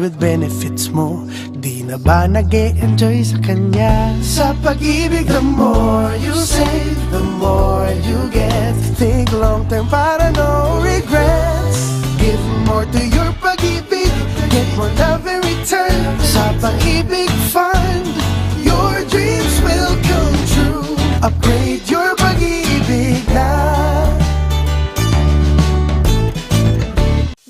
with benefits mo. Di na ba nag-e-enjoy sa kanya? Sa pag-ibig, the more you save, the more you get. Think long term para no regrets. Give more to your pag-ibig, get more love in return. Sa pag-ibig fund, your dreams will come true. Upgrade your pag-ibig na.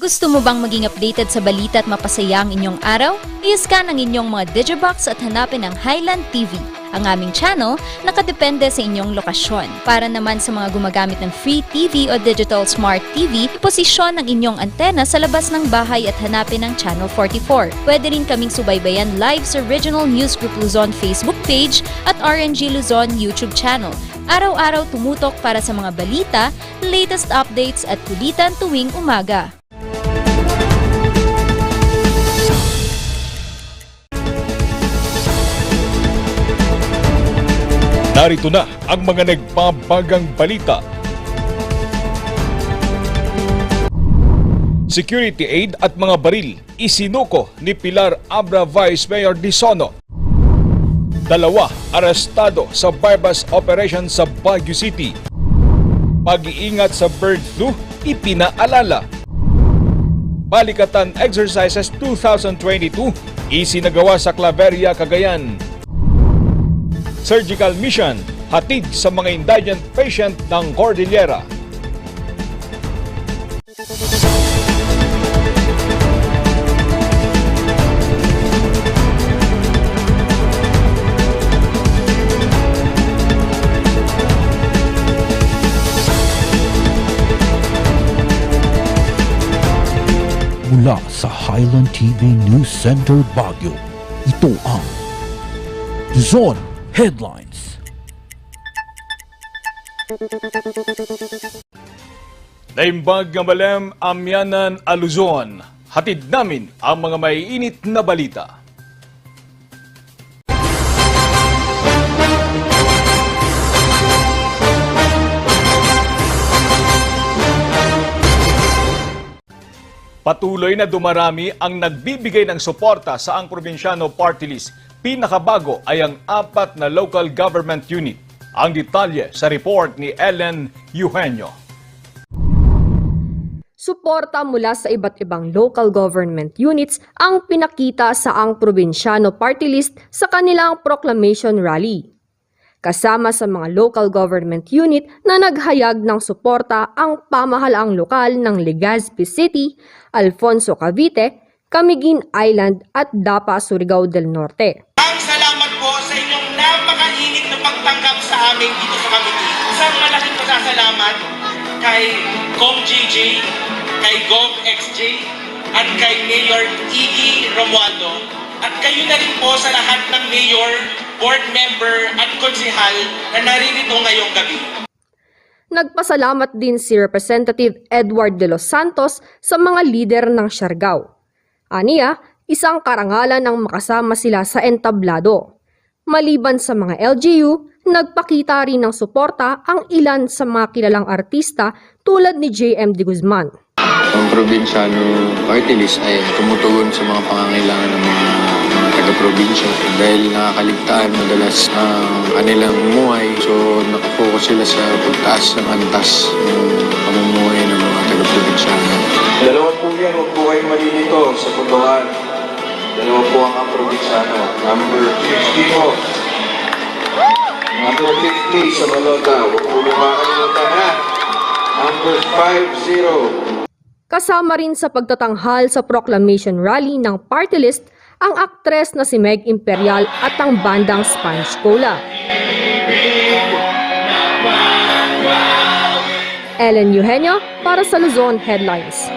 Gusto mo bang maging updated sa balita at mapasaya ang inyong araw? I-scan ang inyong mga Digibox at hanapin ang Highland TV. Ang aming channel nakadepende sa inyong lokasyon. Para naman sa mga gumagamit ng free TV o digital smart TV, posisyon ang inyong antena sa labas ng bahay at hanapin ang Channel 44. Pwede rin kaming subaybayan live sa Regional News Group Luzon Facebook page at RNG Luzon YouTube channel. Araw-araw tumutok para sa mga balita, latest updates at kulitan tuwing umaga. Narito na ang mga nagbabagang balita. Security aid at mga baril isinuko ni Pilar Abra Vice Mayor Disono. 2 arestado sa bypass operation sa Baguio City. Pag-iingat sa bird flu ipinaalala. Balikatan Exercises 2022 isinagawa sa Claveria, Cagayan. Surgical mission, hatid sa mga indigent patient ng Cordillera. Mula sa Highland TV News Center Baguio, ito ang Luzon Headlines. Naimbag ng Balem, Amyanan, Luzon. Hatid namin ang mga maiinit na balita. Patuloy na dumarami ang nagbibigay ng suporta sa ang probinsyano party list. Pinakabago ay ang 4 na local government unit. Ang detalye sa report ni Ellen Eugenio. Suporta mula sa iba't ibang local government units ang pinakita sa ang probinsyano party list sa kanilang proclamation rally. Kasama sa mga local government unit na naghayag ng suporta ang pamahalaang lokal ng Legazpi City, Alfonso Cavite, Camiguin Island at Dapa, Surigao del Norte. Salamat po sa inyong napakainit na pagtanggap sa amin dito sa Camiguin. Isang malaking pasasalamat kay Kong GG, kay Gov XJ, at kay Mayor Iggy Romualdo. At kayo na rin po sa lahat ng mayor, board member at konsehal na naririto ngayong gabi. Nagpasalamat din si Representative Edward De Los Santos sa mga lider ng Siargao. Aniya, isang karangalan ang makasama sila sa entablado. Maliban sa mga LGU, nagpakita rin ng suporta ang ilan sa mga kilalang artista tulad ni JM De Guzman. Ang probinsyano party list ay tumutugon sa mga pangangailangan ng mga taga-probinsya dahil nakakaligtaan madalas ang kanilang umuhay. So nakafocus sila sa pagtaas ng antas ng pamumuhay ng mga taga-probinsyano. Dalawa po yan, huwag po kayong malilito sa putuhan. Dalawa po ang probinsyano. Number 50 po. Number 50 sa balota. Huwag po yung makakalimutan ha. Number 50. Kasama rin sa pagtatanghal sa proclamation rally ng party list ang aktres na si Meg Imperial at ang bandang Spanish Cola. Ellen Eugenio para sa Luzon Headlines.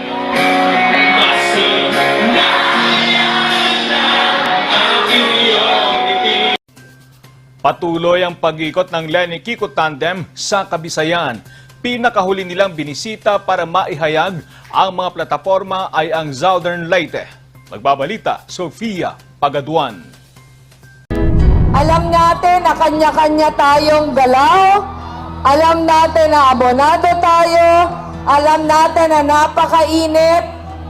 Patuloy ang pag-ikot ng Lenny Kiko Tandem sa Kabisayan. Pinakahuli nilang binisita para maihayag ang mga plataforma ay ang Southern Leyte. Magbabalita, Sofia Pagaduan. Alam natin na kanya-kanya tayong galaw. Alam natin na abonado tayo. Alam natin na napakainit.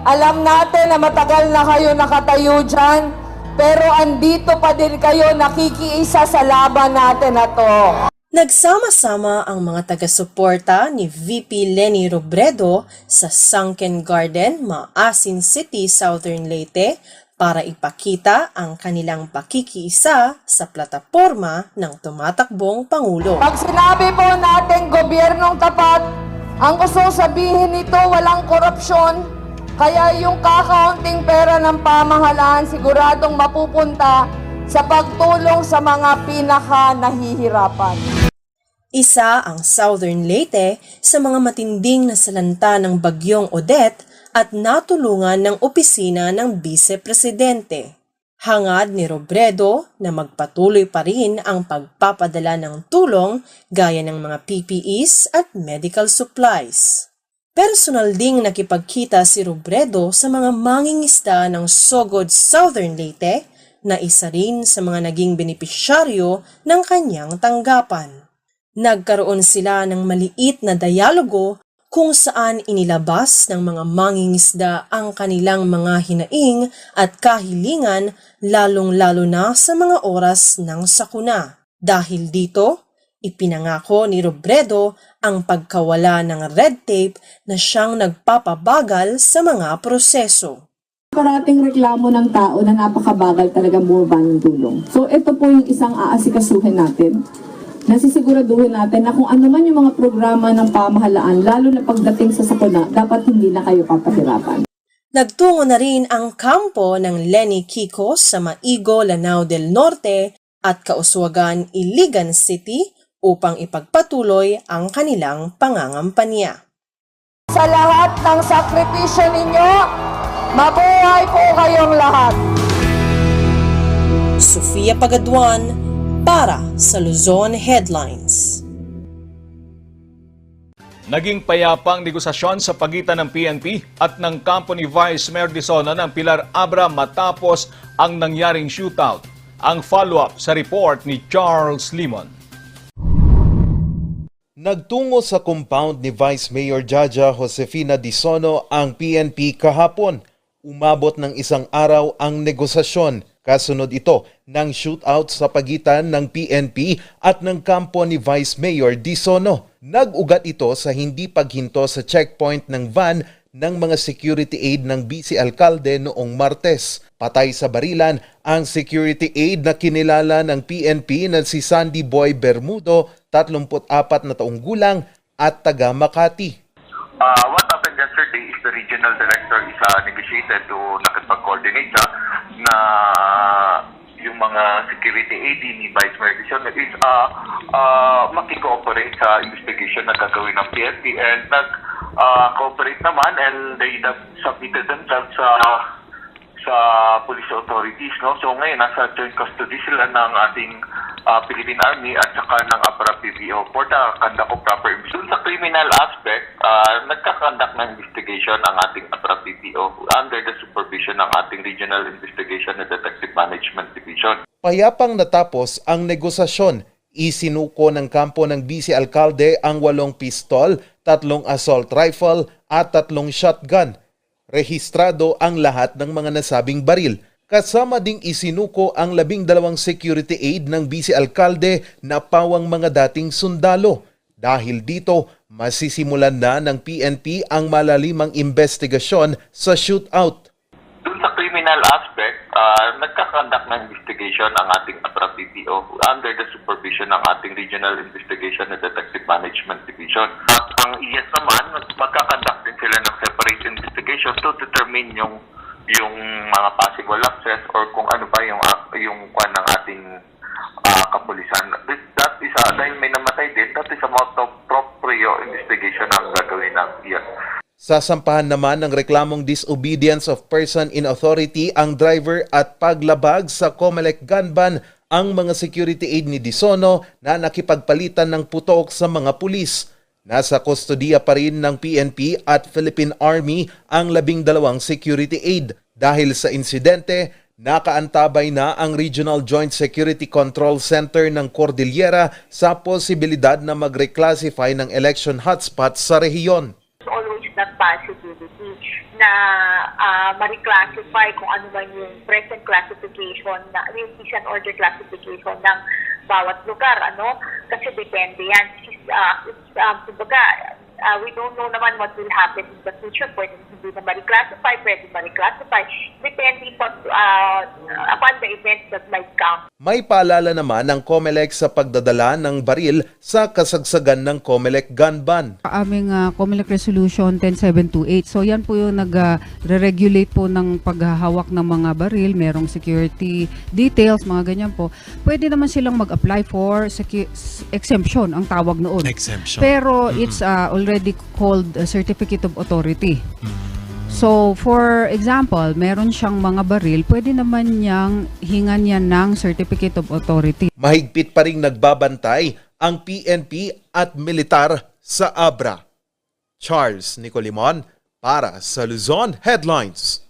Alam natin na matagal na kayo nakatayo dyan, pero andito pa din kayo nakikiisa sa laban natin na to. Nagsama-sama ang mga taga-suporta ni VP Leni Robredo sa Sunken Garden, Maasin City, Southern Leyte para ipakita ang kanilang pakikiisa sa plataporma ng tumatakbong Pangulo. Pag sinabi po natin gobyernong tapat, ang gustong sabihin nito walang korupsyon, kaya yung kakaunting pera ng pamahalaan siguradong mapupunta sa pagtulong sa mga pinaka-nahihirapan. Isa ang Southern Leyte sa mga matinding nasalanta ng bagyong Odette at natulungan ng opisina ng Vice Presidente. Hangad ni Robredo na magpatuloy pa rin ang pagpapadala ng tulong gaya ng mga PPEs at medical supplies. Personal ding nakipagkita si Robredo sa mga mangingisda ng Sogod Southern Leyte na isa rin sa mga naging benepisyaryo ng kanyang tanggapan. Nagkaroon sila ng maliit na dialogo kung saan inilabas ng mga mangingisda ang kanilang mga hinaing at kahilingan lalong-lalo na sa mga oras ng sakuna. Dahil dito, ipinangako ni Robredo ang pagkawala ng red tape na siyang nagpapabagal sa mga proseso. Parating reklamo ng tao na napakabagal talaga bumaba ng tulong. So ito po yung isang aasikasuhin natin. Nasisiguraduhin natin na kung ano man yung mga programa ng pamahalaan, lalo na pagdating sa sakuna, dapat hindi na kayo papahirapan. Nagtungo na rin ang kampo ng Lenny Kiko sa Maigo, Lanao del Norte at Kauswagan, Iligan City upang ipagpatuloy ang kanilang pangangampanya. Sa lahat ng sakripisyo ninyo, mabuhay po kayong lahat. Sofia Pagaduan para sa Luzon Headlines. Naging payapang negosasyon sa pagitan ng PNP at ng kampo ni Vice Mayor Disono ng Pilar Abra matapos ang nangyaring shootout. Ang follow-up sa report ni Charles Limon. Nagtungo sa compound ni Vice Mayor Jaja Josefina Disono ang PNP kahapon. Umabot ng isang araw ang negosasyon. Kasunod ito ng shootout sa pagitan ng PNP at ng kampo ni Vice Mayor Disono. Nag-ugat ito sa hindi paghinto sa checkpoint ng van ng mga security aid ng Vice Alcalde noong Martes. Patay sa barilan ang security aid na kinilala ng PNP na si Sandy Boy Bermudo, 34 na taong gulang at taga Makati. What happened yesterday is the regional director is negotiated to nakipag-coordinate na yung mga security aid ni Vice Mayor Disono is makikooperate sa investigation na gagawin ng PNP and nag-cooperate naman and they submitted themselves sa police authorities. No? So ngayon, nasa joint custody sila ng ating Philippine Army at saka ng APRA PVO for the conduct of proper investigation. Sa criminal aspect, nagkakandak ng investigation ang ating APRA PVO under the supervision ng ating Regional Investigation and Detective Management Division. Payapang natapos ang negosasyon. Isinuko ng kampo ng Vice Alcalde ang 8 pistol, 3 assault rifle at 3 shotgun. Rehistrado ang lahat ng mga nasabing baril. Kasama ding isinuko ang 12 security aid ng Vice Alcalde na pawang mga dating sundalo. Dahil dito, masisimulan na ng PNP ang malalimang investigasyon sa shootout. Doon sa criminal aspect, nagkakandak ng investigation ang ating APRA PVO under the supervision ng ating Regional Investigation and Detective Management Division. At ang IAS naman, magkakandak din sila ng separate investigation to determine yung mga possible access or kung ano ba yung kwan ng ating kapulisan. That is, dahil may namatay din, that is a matter of proprio investigation ang gagawin ng IAS. Sasampahan naman ng reklamong disobedience of person in authority ang driver at paglabag sa Comelec gun ban ang mga security aid ni Disono na nakipagpalitan ng putok sa mga pulis. Nasa kustodiya pa rin ng PNP at Philippine Army ang 12 security aid. Dahil sa insidente, nakaantabay na ang Regional Joint Security Control Center ng Cordillera sa posibilidad na mag-reclassify ng election hotspots sa rehiyon. Always that possibility na ma-reclassify kung ano man yung present classification, yung peace and order classification ng bawat lugar, ano? Kasi depende yan. Kumbaga, we don't know naman what will happen in the future. Pwede hindi na ma-reclassify, pwede ma-reclassify. Depende upon the events that might come. May paalala naman ng COMELEC sa pagdadala ng baril sa kasagsagan ng COMELEC gun ban. Aming COMELEC Resolution 10728. So yan po yung nag-regulate po ng paghahawak ng mga baril, merong security details, mga ganyan po. Pwede naman silang mag-apply for exemption, ang tawag noon. Exemption. Pero it's already called a certificate of authority. So, for example, meron siyang mga baril, pwede naman niyang hingan yan ng certificate of authority. Mahigpit pa ring nagbabantay ang PNP at militar sa Abra. Charles Nicolimon para sa Luzon Headlines.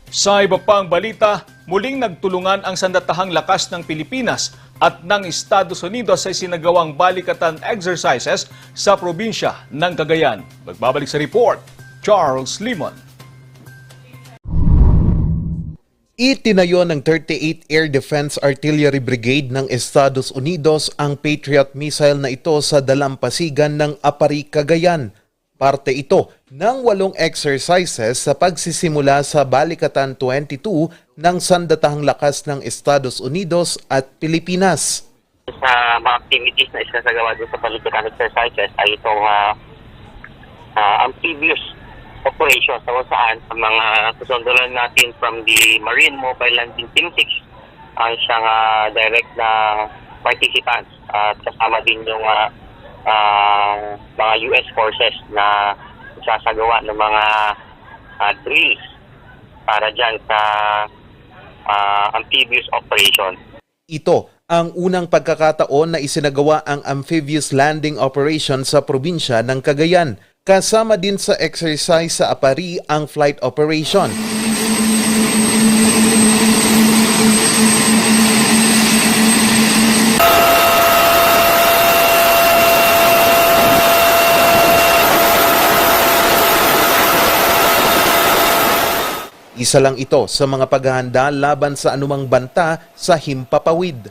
Sa iba pang balita, muling nagtulungan ang Sandatahang Lakas ng Pilipinas at ng Estados Unidos sa isinagawang balikatan exercises sa probinsya ng Cagayan. Magbabalik sa report, Charles Limon. Itinayo ng 38 Air Defense Artillery Brigade ng Estados Unidos ang Patriot missile na ito sa dalampasigan ng Apari, Cagayan. Parte ito ng 8 exercises sa pagsisimula sa Balikatan 22 ng Sandatahang Lakas ng Estados Unidos at Pilipinas. Sa mga activities na isasagawa doon sa Balikatan exercises ay itong amphibious operations kung saan sa mga susundulan natin from the Marine Mobile Landing Team 6 ang siyang direct na participants at kasama din yung mga US forces na sasagawa ng mga drills para dyan sa amphibious operation. Ito ang unang pagkakataon na isinagawa ang amphibious landing operation sa probinsya ng Cagayan. Kasama din sa exercise sa Apari ang flight operation. Isa lang ito sa mga paghahanda laban sa anumang banta sa himpapawid.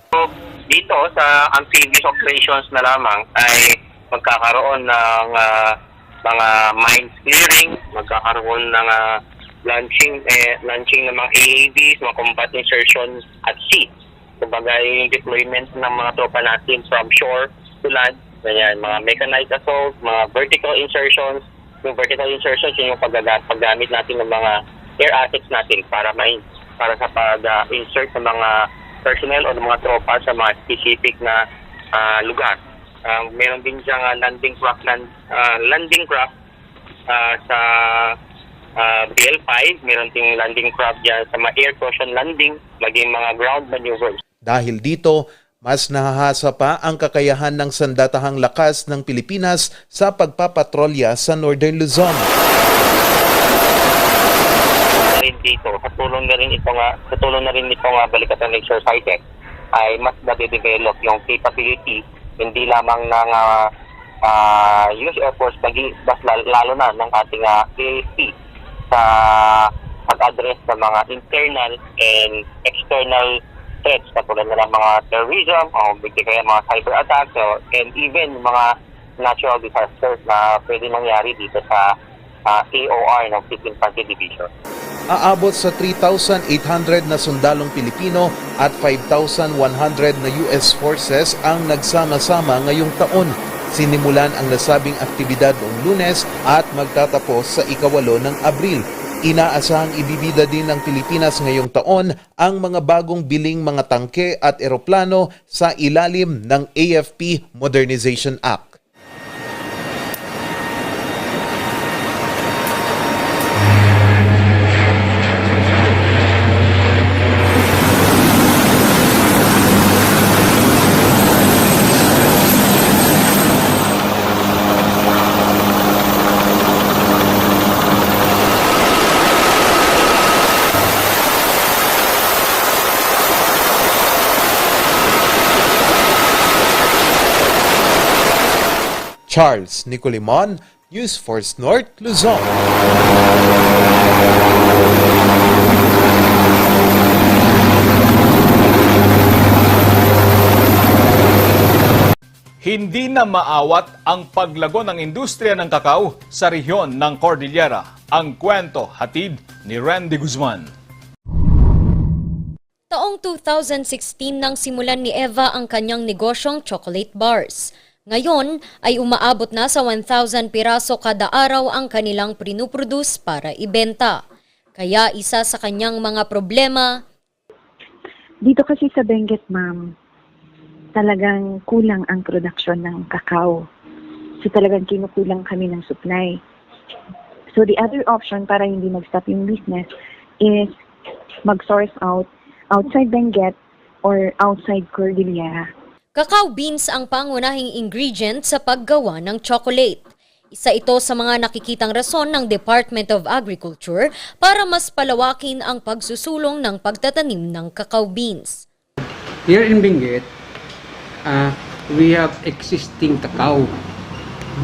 Dito sa amphibious operations na lamang ay magkakaroon ng mga mines clearing, magkakaroon ng launching ng mga AAVs, mga combat insertion at sea. Kumbaga yung deployment ng mga tropa natin from shore to land, ganyan, mga mechanized assault, mga vertical insertions. Yung vertical insertions yun yung paggamit natin ng mga air assets natin para sa pag-insert ng mga personnel o ng mga tropa sa mga specific na lugar. Meron din siyang landing craft sa BL5, meron ding landing craft dyan sa mga air cushion landing, maging mga ground maneuvers. Dahil dito, mas nahahasa pa ang kakayahan ng Sandatahang Lakas ng Pilipinas sa pagpapatrolya sa Northern Luzon. Dito, katulong na rin itong balikatan exercises ay mas nade-develop yung capability hindi lamang ng US Air Force, lalo na ng ating AFP sa pag-address sa mga internal and external threats katulad na ng mga terrorism o kaya mga cyber attacks and even mga natural disasters na pwede mangyari dito sa AOR ng 15th Infantry Division. Aabot sa 3,800 na sundalong Pilipino at 5,100 na US forces ang nagsama-sama ngayong taon. Sinimulan ang nasabing aktibidad noong Lunes at magtatapos sa 8 ng Abril. Inaasahang ibibida din ng Pilipinas ngayong taon ang mga bagong biling mga tangke at eroplano sa ilalim ng AFP Modernization Act. Charles Nicolimon News Force North, Luzon. Hindi na maawat ang paglago ng industriya ng kakao sa rehiyon ng Cordillera. Ang kwento hatid ni Randy Guzman. Taong 2016 nang simulan ni Eva ang kanyang negosyong chocolate bars. Ngayon ay umaabot na sa 1,000 piraso kada araw ang kanilang pinuproduce para ibenta. Kaya isa sa kanyang mga problema, dito kasi sa Benguet, ma'am, talagang kulang ang production ng kakao. So talagang kinukulang kami ng supply. So the other option para hindi mag-stop yung business is mag-source out outside Benguet or outside Cordillera. Cacao beans ang pangunahing ingredient sa paggawa ng chocolate. Isa ito sa mga nakikitang rason ng Department of Agriculture para mas palawakin ang pagsusulong ng pagtatanim ng cacao beans. Here in Benguet, we have existing cacao,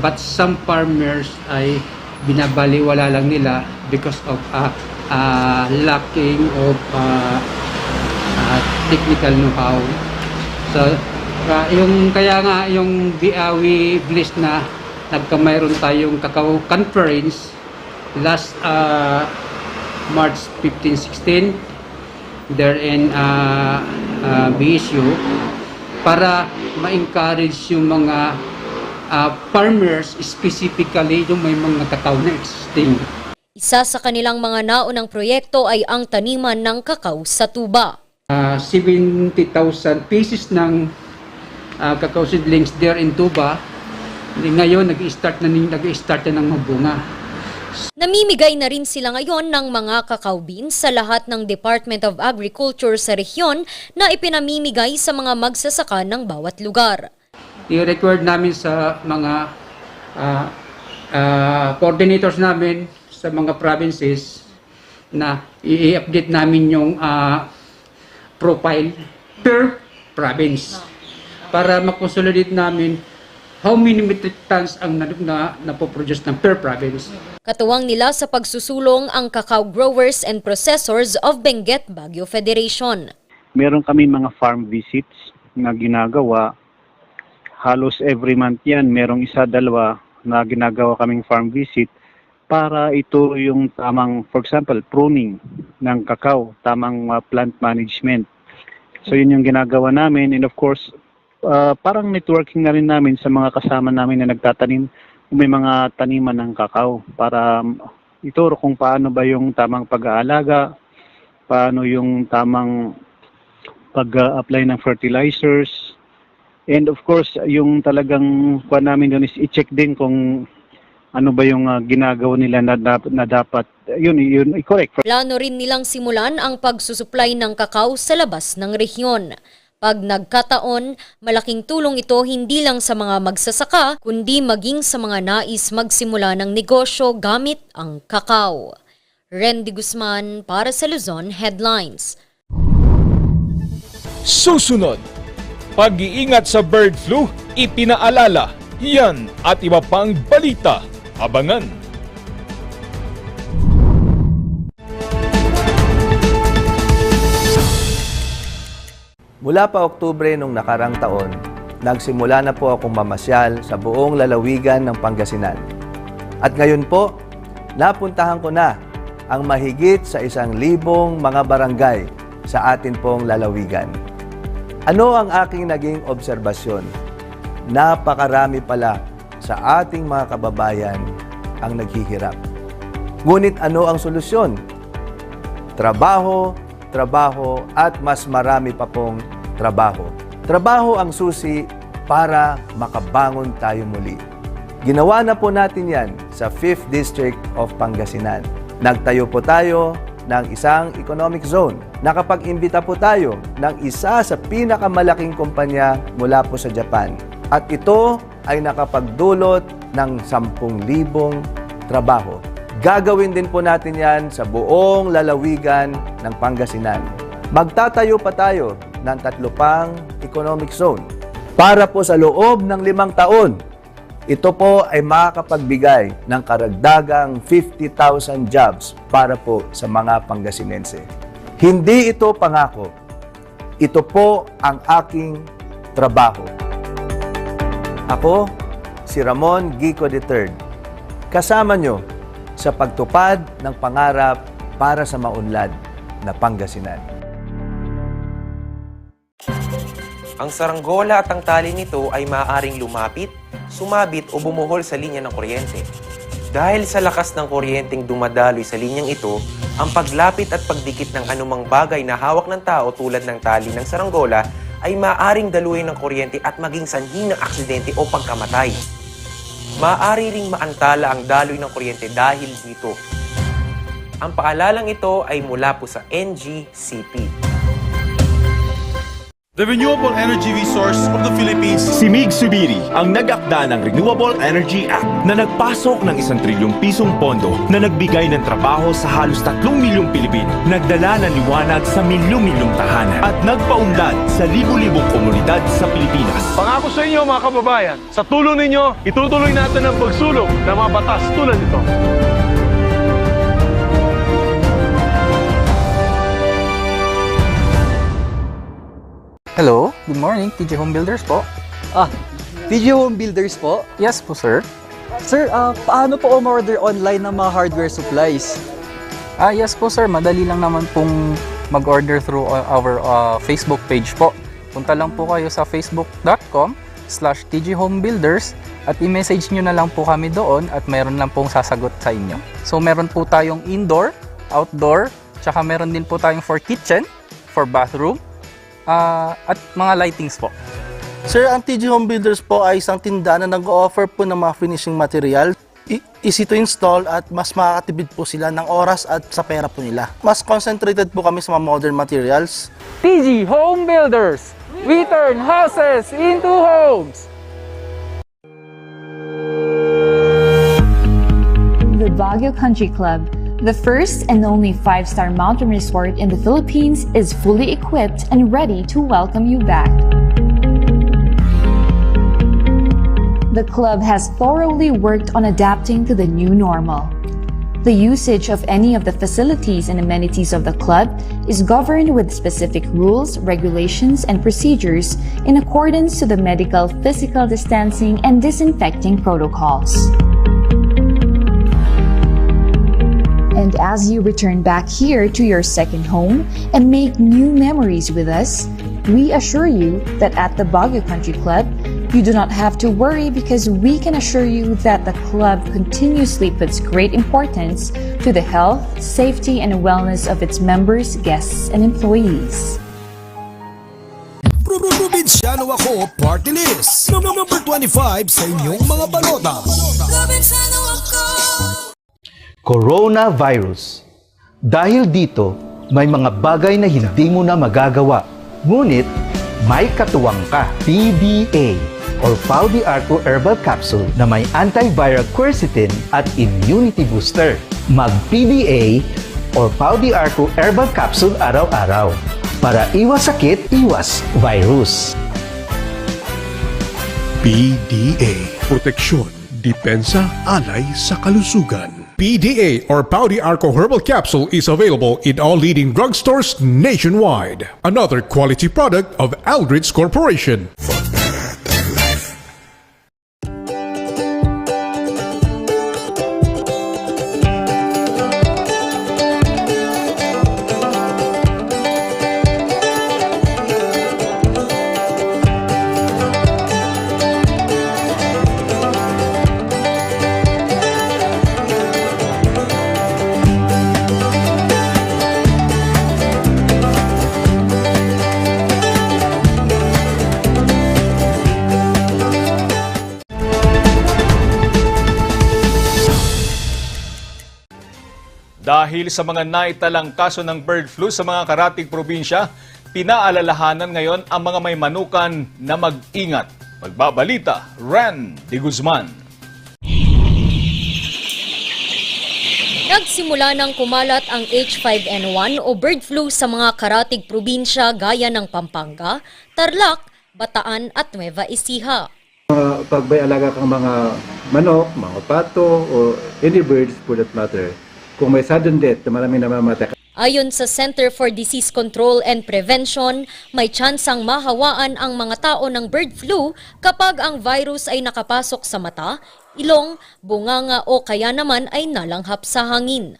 but some farmers ay binabaliwala lang nila because of lacking of technical know-how. So yung kaya nga yung we blessed na nagkamayroon tayong cacao conference last March 15-16 there in BSU para ma-encourage yung mga farmers, specifically yung may mga cacao na existing. Isa sa kanilang mga naunang proyekto ay ang taniman ng kakao sa tuba. 70,000 pieces ng cacao seedlings there in tuba. Ngayon, nag-i-start na ng magbunga. Namimigay na rin sila ngayon ng mga cacao beans sa lahat ng Department of Agriculture sa rehiyon na ipinamimigay sa mga magsasaka ng bawat lugar. I-record namin sa mga coordinators namin sa mga provinces na i-update namin yung profile per province para makonsolidate namin how many metric tons ang napoproduce ng per province. Katuwang nila sa pagsusulong ang Cacao Growers and Processors of Benguet Baguio Federation. Meron kami mga farm visits na ginagawa. Halos every month yan, merong isa-dalawa na ginagawa kaming farm visit para ito yung tamang, for example, pruning ng kakao, tamang plant management. So yun yung ginagawa namin, and of course, parang networking na rin namin sa mga kasama namin na nagtatanim, may mga taniman ng kakao para ituro kung paano ba yung tamang pag-aalaga, paano yung tamang pag-apply ng fertilizers, and of course, yung talagang kuha namin doon is i-check din kung ano ba yung ginagawa nila na dapat yun i-correct. Plano rin nilang simulan ang pagsusupply ng kakao sa labas ng rehiyon. Pag nagkataon, malaking tulong ito hindi lang sa mga magsasaka, kundi maging sa mga nais magsimula ng negosyo gamit ang kakao. Randy Guzman para sa Luzon Headlines. Susunod, pag-iingat sa bird flu, ipinaalala. Yan at iba pang balita. Abangan! Mula pa Oktubre nung nakarang taon, nagsimula na po akong mamasyal sa buong lalawigan ng Pangasinan. At ngayon po, napuntahan ko na ang mahigit sa 1,000 mga barangay sa atin pong lalawigan. Ano ang aking naging obserbasyon? Napakarami pala sa ating mga kababayan ang naghihirap. Ngunit ano ang solusyon? Trabaho, trabaho at mas marami pa pong trabaho. Trabaho ang susi para makabangon tayo muli. Ginawa na po natin yan sa 5th District of Pangasinan. Nagtayo po tayo ng isang economic zone. Nakapag-imbita po tayo ng isa sa pinakamalaking kumpanya mula po sa Japan. At ito ay nakapagdulot ng 10,000 trabaho. Gagawin din po natin yan sa buong lalawigan ng Pangasinan. Magtatayo pa tayo ng 3 pang economic zone para po sa loob ng 5 taon Ito po ay makakapagbigay ng karagdagang 50,000 jobs para po sa mga Pangasinense. Hindi ito pangako. Ito po ang aking trabaho. Ako, si Ramon Gico III, kasama nyo sa pagtupad ng pangarap para sa maunlad na Pangasinan. Ang saranggola at ang tali nito ay maaaring lumapit, sumabit o bumuhol sa linya ng kuryente. Dahil sa lakas ng kuryenteng dumadaloy sa linyang ito, ang paglapit at pagdikit ng anumang bagay na hawak ng tao tulad ng tali ng saranggola ay maaaring daluyin ng kuryente at maging sanhi ng aksidente o pagkamatay. Maaari ring maantala ang daloy ng kuryente dahil dito. Ang paalalang ito ay mula po sa NGCP. The Renewable Energy Resource of the Philippines. Si Mig Subiri ang nag-akda ng Renewable Energy Act na nagpasok ng 1 trilyong pisong pondo na nagbigay ng trabaho sa halos 3 milyong Pilipino, nagdala ng liwanag sa milyon-milyong tahanan at nagpaunlad sa libu-libong komunidad sa Pilipinas. Pangako sa inyo mga kababayan, sa tulong ninyo, itutuloy natin ang pagsulong ng mga batas tulad nito. Hello, good morning, TJ Home Builders po. TJ Home Builders po? Yes po, sir. Sir, paano po umorder online ng mga hardware supplies? Yes po, sir. Madali lang naman pong mag-order through our Facebook page po. Punta lang po kayo sa facebook.com/TJHomeBuilders at i-message nyo na lang po kami doon at meron lang pong sasagot sa inyo. So, meron po tayong indoor, outdoor, tsaka meron din po tayong for kitchen, for bathroom, at mga lightings po. Sir, ang TJ Home Builders po ay isang tindahan na nag-o-offer po ng mga finishing material. Easy to install at mas makakatipid po sila ng oras at sa pera po nila. Mas concentrated po kami sa mga modern materials. TJ Home Builders! We turn houses into homes! The Baguio Country Club, the first and only 5-star mountain resort in the Philippines, is fully equipped and ready to welcome you back. The club has thoroughly worked on adapting to the new normal. The usage of any of the facilities and amenities of the club is governed with specific rules, regulations, and procedures in accordance to the medical, physical distancing, and disinfecting protocols. And as you return back here to your second home and make new memories with us, we assure you that at the Baguio Country Club, you do not have to worry because we can assure you that the club continuously puts great importance to the health, safety, and wellness of its members, guests, and employees. Probinsyano ako, party list. Number 25 sa inyong mga balota. Probinsyano ako. Coronavirus. Dahil dito, may mga bagay na hindi mo na magagawa. Ngunit, may katuwang ka. PDA or Pau de Arco Herbal Capsule na may antiviral quercetin at immunity booster. Mag-PDA or Pau de Arco Herbal Capsule araw-araw. Para iwas sakit, iwas virus. PDA. Proteksyon, depensa, alay sa kalusugan. PDA or Pau de Arco Herbal Capsule is available in all leading drugstores nationwide. Another quality product of Aldrich Corporation. Dahil sa mga naitalang kaso ng bird flu sa mga karatig probinsya, pinaalalahanan ngayon ang mga may manukan na mag-ingat. Magbabalita, Ran de Guzman. Nagsimula ng kumalat ang H5N1 o bird flu sa mga karatig probinsya gaya ng Pampanga, Tarlac, Bataan at Nueva Ecija. Pag may alaga kang mga manok, mga pato, o any birds for that matter, kung may sudden death na maraming namamatay. Ayon sa Center for Disease Control and Prevention, may tsansang mahawaan ang mga tao ng bird flu kapag ang virus ay nakapasok sa mata, ilong, bunganga o kaya naman ay nalanghap sa hangin.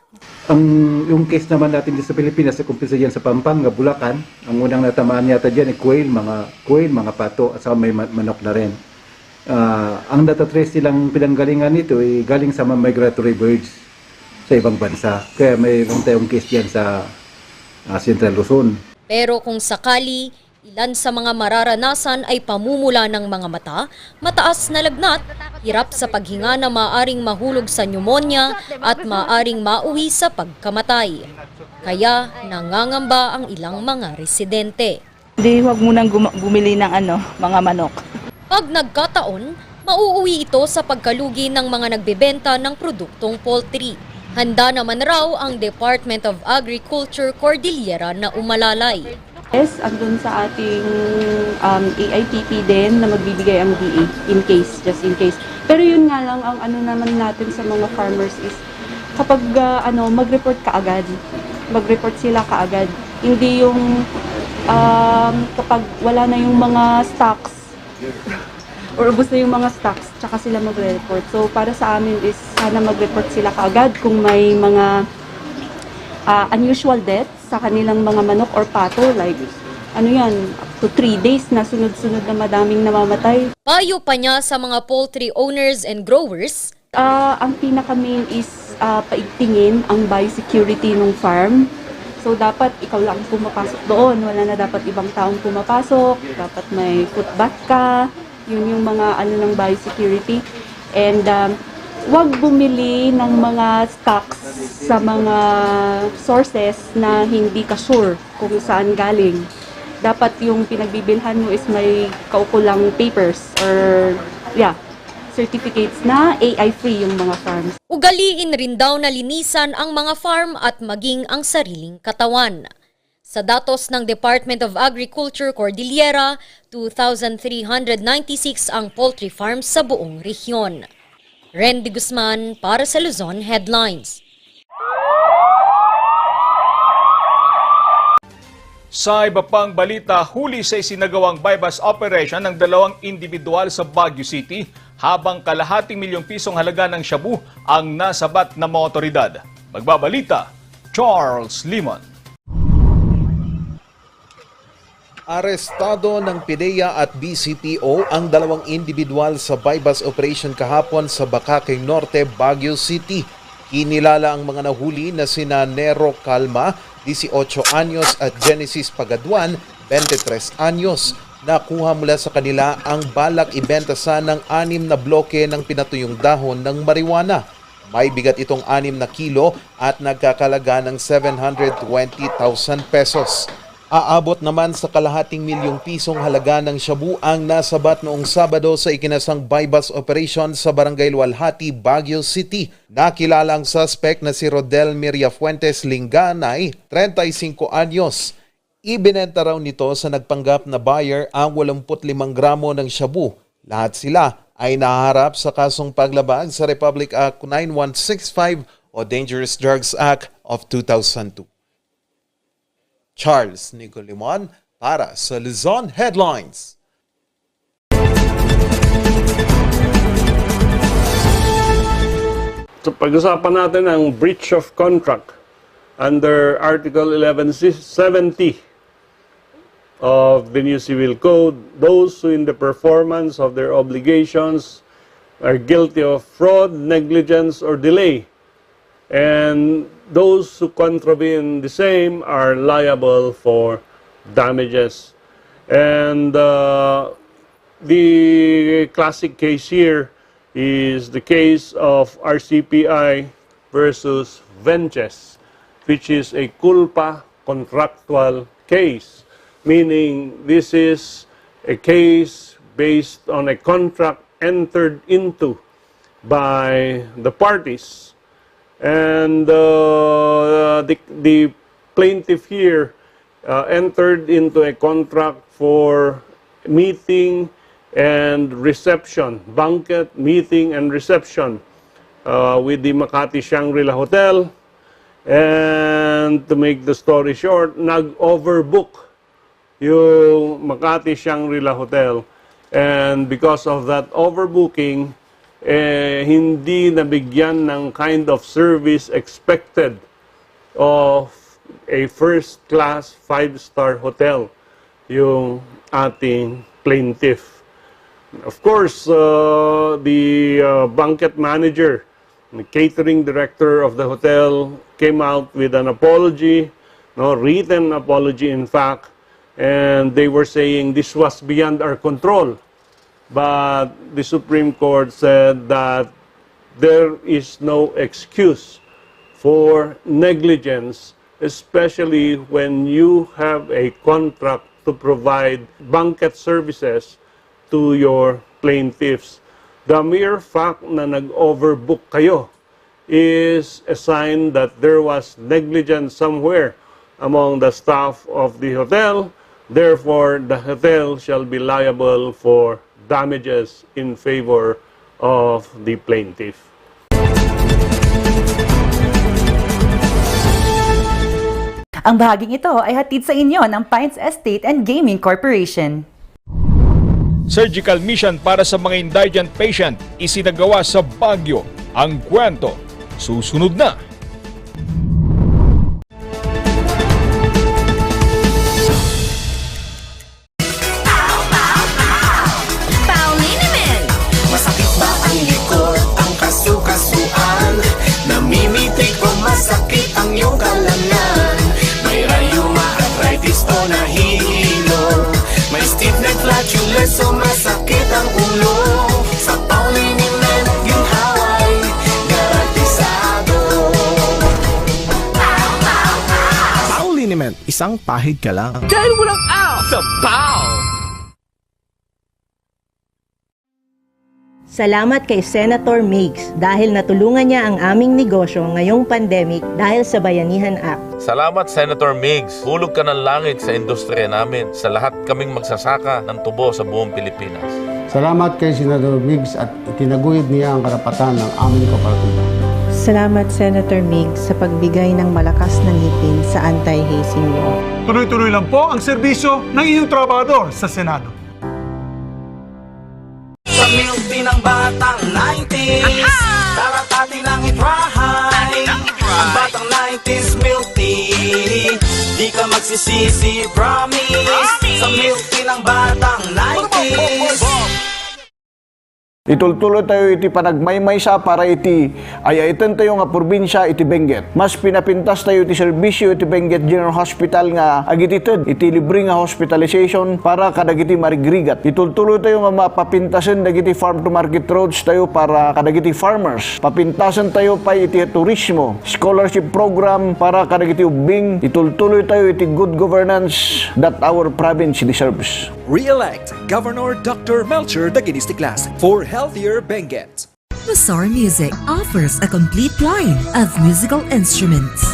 Yung case naman natin dito sa Pilipinas, sa kumpisa yan sa Pampanga, Bulacan, ang unang natamaan yata dyan ay quail, mga pato, at saka may manok na rin. Ang datatrace nilang pinanggalingan nito ay galing sa mga migratory birds sa ibang bansa. Kaya may tayong case yan sa Central Luzon. Pero kung sakali, ilan sa mga mararanasan ay pamumula ng mga mata, mataas na lagnat, hirap sa paghinga na maaring mahulog sa pneumonia at maaring mauwi sa pagkamatay. Kaya nangangamba ang ilang mga residente. Hindi, huwag munang bumili ng mga manok. Pag nagkataon, mauuwi ito sa pagkalugi ng mga nagbebenta ng produktong poultry. Handa naman raw ang Department of Agriculture Cordillera na umalalay. Yes, andun sa ating AITP din na magbibigay ang DA just in case. Pero yun nga lang, ang naman natin sa mga farmers is kapag mag-report ka agad. Mag-report sila kaagad. Hindi yung kapag wala na yung mga stocks or ubos na yung mga stocks, tsaka sila magre-report. So, para sa amin is sana mag-report sila kaagad kung may mga unusual deaths sa kanilang mga manok or pato, like up to 3 days na sunod-sunod na madaming namamatay. Payo pa niya sa mga poultry owners and growers. Ang pinaka-main is paigtingin ang biosecurity ng farm. So, dapat ikaw lang pumapasok doon. Wala na dapat ibang taong pumapasok. Dapat may footbath ka. Yun yung mga ng biosecurity. And wag bumili ng mga stocks sa mga sources na hindi ka sure kung saan galing. Dapat yung pinagbibilhan mo is may kaukulang papers or certificates na AI-free yung mga farms. Ugaliin rin daw na linisan ang mga farm at maging ang sariling katawan. Sa datos ng Department of Agriculture Cordillera, 2,396 ang poultry farms sa buong rehiyon. Randy Guzman para sa Luzon Headlines. Sa iba pang balita, huli sa isinagawang bypass operation ng 2 individual sa Baguio City habang kalahating milyong pisong halaga ng shabu ang nasabat ng mga otoridad. Magbabalita, Charles Limon. Arestado ng PIDEA at BCPO ang 2 individual sa bypass operation kahapon sa Bacacay Norte, Baguio City. Kinilala ang mga nahuli na sina Nero Calma, 18 anyos at Genesis Pagaduan, 23 anyos. Nakuha mula sa kanila ang balak ibenta ng 6 na bloke ng pinatuyong dahon ng marijuana. May bigat itong 6 na kilo at nagkakalaga ng 720,000 pesos. Aabot naman sa kalahating milyong pisong halaga ng shabu ang nasabat noong Sabado sa ikinasang bypass operation sa Barangay Lualhati, Baguio City. Nakilala ang suspect na si Rodel Miriafuentes Linganay, 35 anyos. Ibinenta raw nito sa nagpanggap na buyer ang 85 gramo ng shabu. Lahat sila ay naharap sa kasong paglabag sa Republic Act 9165 o Dangerous Drugs Act of 2002. Charles Nicolimon para sa Luzon Headlines. So pag-usapan natin ang breach of contract under Article 1170 of the new Civil Code. Those who in the performance of their obligations are guilty of fraud, negligence, or delay. And those who contravene the same are liable for damages. And the classic case here is the case of RCPI versus Venches, which is a culpa contractual case, meaning this is a case based on a contract entered into by the parties. And the plaintiff here entered into a contract for meeting and reception, banquet, meeting, and reception with the Makati Shangri-La Hotel. And to make the story short, nag-overbook yung Makati Shangri-La Hotel. And because of that overbooking, hindi nabigyan ng kind of service expected of a first-class 5-star hotel yung ating plaintiff. Of course, the banquet manager, the catering director of the hotel came out with an apology, written apology in fact, and they were saying this was beyond our control. But the Supreme Court said that there is no excuse for negligence, especially when you have a contract to provide banquet services to your plaintiffs. The mere fact na nag-overbook kayo is a sign that there was negligence somewhere among the staff of the hotel. Therefore, the hotel shall be liable for damages in favor of the plaintiff. Ang bahaging ito ay hatid sa inyo ng Pines Estate and Gaming Corporation. Surgical mission para sa mga indigent patient isinagawa sa Baguio. Ang kwento, susunod na. Masakit ba ang likod, ang kasukasuan? Namimitig o masakit ang iyong kalamnan? May rayuma, arthritis o nahihilo? May stiff neck, flatulence o masakit ang ulo? Sa Pauliniment, ginhaway, garantisado. Pauliniment, isang pahid ka lang. Dahil walang out sa Pau! Salamat kay Senator Migs dahil natulungan niya ang aming negosyo ngayong pandemic dahil sa Bayanihan Act. Salamat Senator Migs. Hulog ka ng langit sa industriya namin. Sa lahat kaming magsasaka ng tubo sa buong Pilipinas. Salamat kay Senator Migs at itinaguyod niya ang karapatan ng aming kooperatiba. Salamat Senator Migs sa pagbigay ng malakas na ngipin sa anti-hazing law. Tuloy-tuloy lang po ang serbisyo ng iyong trabahador sa Senado. Sa milk tea ng batang 90s, dapat atin lang i-try. Ang batang 90s milk tea, di ka magsisisi, promise. Sa milk tea ng batang 90s. Itultulo tayo iti panagmaymay sa para iti ayaiten tayo nga probinsya iti Benguet. Mas pinapintas tayo iti serbisyo iti Benguet General Hospital nga agitited iti libre nga hospitalization para kadagiti marigrigat. Itultulo tayo nga mapapintasen dagiti farm to market roads tayo para kadagiti farmers. Papintasen tayo pa iti turismo, scholarship program para kadagiti ubing. Itultuloy tayo iti good governance that our province deserves. Re-elect Governor Dr. Melcher Daginistiklas for healthier Benguet. Mazar Music offers a complete line of musical instruments.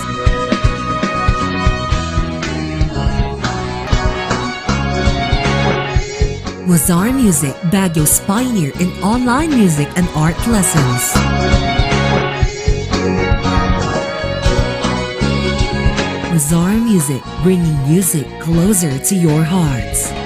Mazar Music, Baguio's pioneer in online music and art lessons. Mazar Music, bringing music closer to your hearts.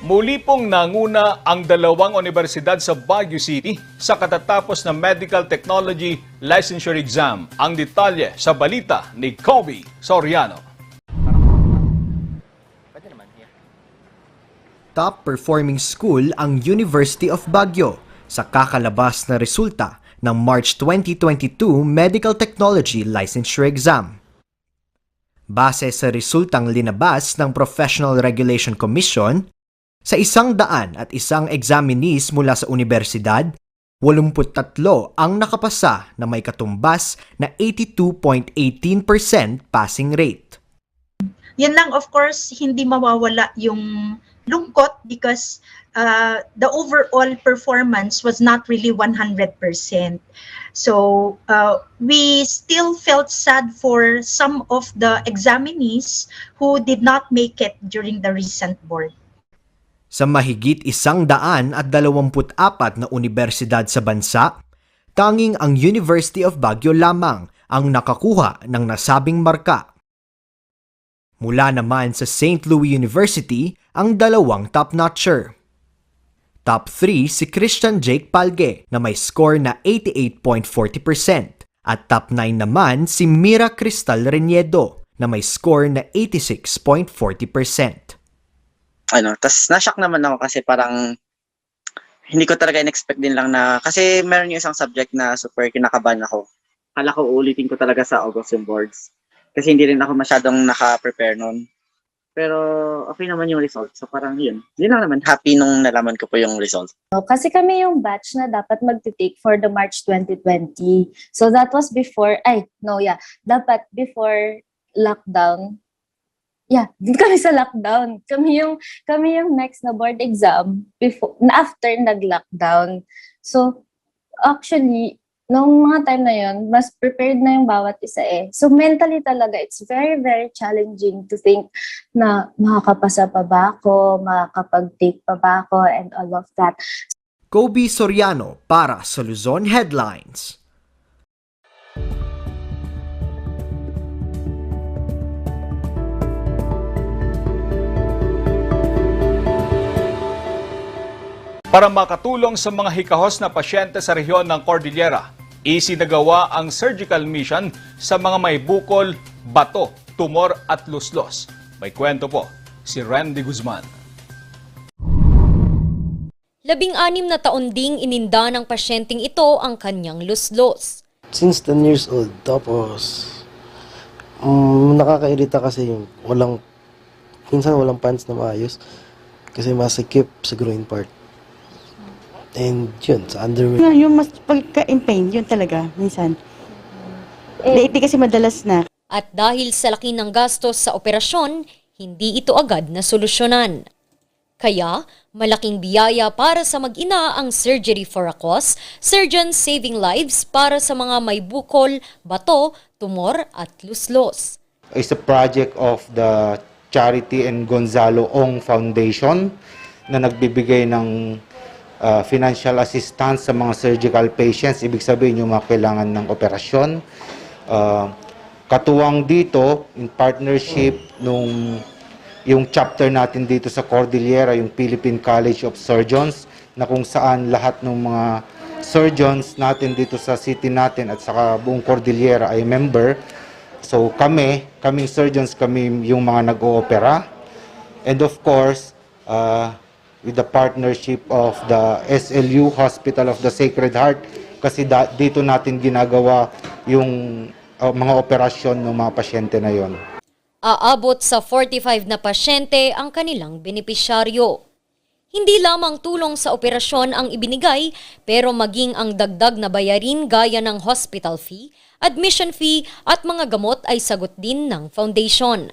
Muli pong nanguna ang dalawang universidad sa Baguio City sa katatapos na Medical Technology Licensure Exam. Ang detalye sa balita ni Kobe Soriano. Top performing school ang University of Baguio sa kakalabas na resulta ng March 2022 Medical Technology Licensure Exam. Base sa resultang linabas ng Professional Regulation Commission, sa 101 examinees mula sa universidad, 83 ang nakapasa na may katumbas na 82.18% passing rate. Yan lang, of course, hindi mawawala yung lungkot because the overall performance was not really 100%. So we still felt sad for some of the examinees who did not make it during the recent board. Sa mahigit 124 na universidad sa bansa, tanging ang University of Baguio lamang ang nakakuha ng nasabing marka. Mula naman sa St. Louis University ang dalawang top-notcher. Top 3 si Christian Jake Palge na may score na 88.40% at top 9 naman si Mira Cristal Reniedo na may score na 86.40%. Tas na-shock naman ako kasi parang hindi ko talaga in-expect din lang na, kasi meron yung isang subject na super kinakabahan ako. Kala ko uulitin ko talaga sa August yung boards. Kasi hindi rin ako masyadong naka-prepare nun. Pero okay naman yung result. So parang yun. Yun lang naman. Happy nung nalaman ko po yung result. Kasi kami yung batch na dapat mag-take for the March 2020. So that was before, dapat before lockdown. Yeah, din kami sa lockdown. Kami yung next na board exam after nag-lockdown. So, actually, nung mga time na yun, mas prepared na yung bawat isa eh. So, mentally talaga, it's very, very challenging to think na makakapasa pa ba ako, makakapag-take pa ba ako, and all of that. Kobe Soriano para sa Luzon Headlines. Para makatulong sa mga hikahos na pasyente sa rehiyon ng Cordillera, isinagawa ang surgical mission sa mga may bukol, bato, tumor at luslos. May kwento po si Randy Guzman. 16 na taon ding ininda ng pasyenteng ito ang kanyang luslos. Since 10 years old, tapos nakakairita kasi yung minsan walang pants na maayos kasi masikip sa groin part. And yun, sa underwear. Yung mas pagka-pain, yun talaga, minsan. Lately kasi madalas na. At dahil sa laki ng gastos sa operasyon, hindi ito agad na solusyonan. Kaya, malaking biyaya para sa mag-ina ang Surgery for a Cause, Surgeons Saving Lives para sa mga may bukol, bato, tumor at luslos. It's a project of the Charity and Gonzalo Ong Foundation na nagbibigay ng financial assistance sa mga surgical patients, ibig sabihin yung mga kailangan ng operasyon. Katuwang dito, in partnership yung chapter natin dito sa Cordillera, yung Philippine College of Surgeons, na kung saan lahat ng mga surgeons natin dito sa city natin at saka buong Cordillera ay member. So kaming surgeons, kami yung mga nag-oopera. And of course, with the partnership of the SLU Hospital of the Sacred Heart, kasi dito natin ginagawa yung mga operasyon ng mga pasyente na yon. Aabot sa 45 na pasyente ang kanilang benepisyaryo. Hindi lamang tulong sa operasyon ang ibinigay, pero maging ang dagdag na bayarin gaya ng hospital fee, admission fee at mga gamot ay sagot din ng foundation.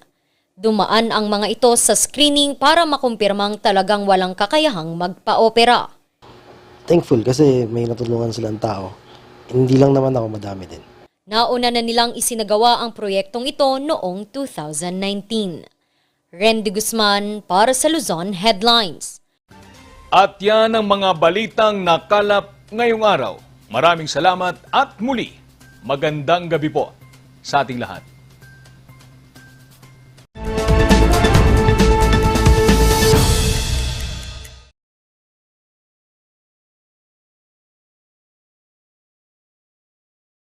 Dumaan ang mga ito sa screening para makumpirmang talagang walang kakayahang magpa-opera. Thankful kasi may natulungan silang tao. Hindi lang naman ako, madami din. Nauna na nilang isinagawa ang proyektong ito noong 2019. Randy Guzman para sa Luzon Headlines. At yan ang mga balitang nakalap ngayong araw. Maraming salamat at muli, magandang gabi po sa ating lahat.